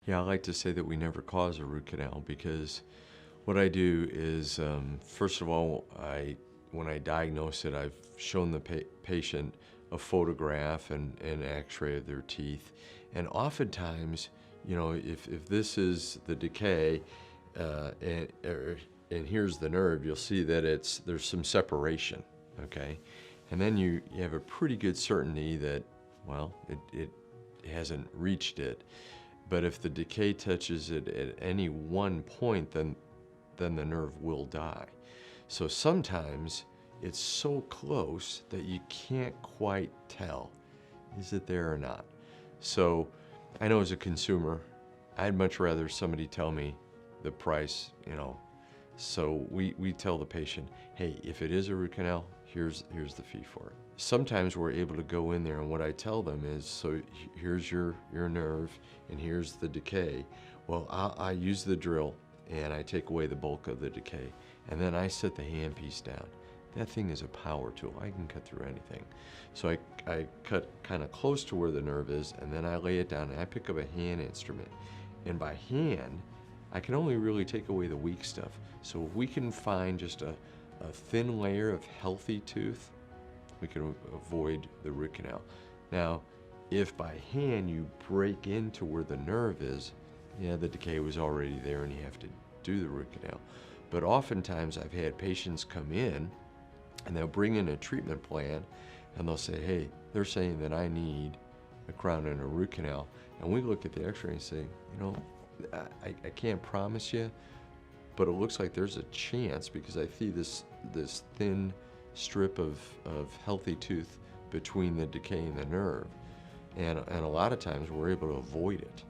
Yeah, I like to say that we never cause a root canal because what I do is, first of all, when I diagnose it, I've shown the patient a photograph and x-ray of their teeth. And oftentimes, if this is the decay, and here's the nerve, you'll see that there's some separation, okay? And then you have a pretty good certainty that, well, it hasn't reached it. But if the decay touches it at any one point, then the nerve will die. So sometimes it's so close that you can't quite tell, is it there or not? So I know as a consumer, I'd much rather somebody tell me the price, So we tell the patient, hey, if it is a root canal, here's the fee for it. Sometimes we're able to go in there, and what I tell them is, so here's your nerve, and here's the decay. Well, I use the drill, and I take away the bulk of the decay, and then I set the handpiece down. That thing is a power tool. I can cut through anything. So I cut kind of close to where the nerve is, and then I lay it down, and I pick up a hand instrument. And by hand, I can only really take away the weak stuff. So if we can find just a thin layer of healthy tooth, we can avoid the root canal. Now, if by hand you break into where the nerve is, yeah, the decay was already there and you have to do the root canal. But oftentimes I've had patients come in and they'll bring in a treatment plan and they'll say, hey, they're saying that I need a crown and a root canal. And we look at the x-ray and say, I can't promise you, but it looks like there's a chance because I see this thin strip of healthy tooth between the decay and the nerve. And a lot of times we're able to avoid it.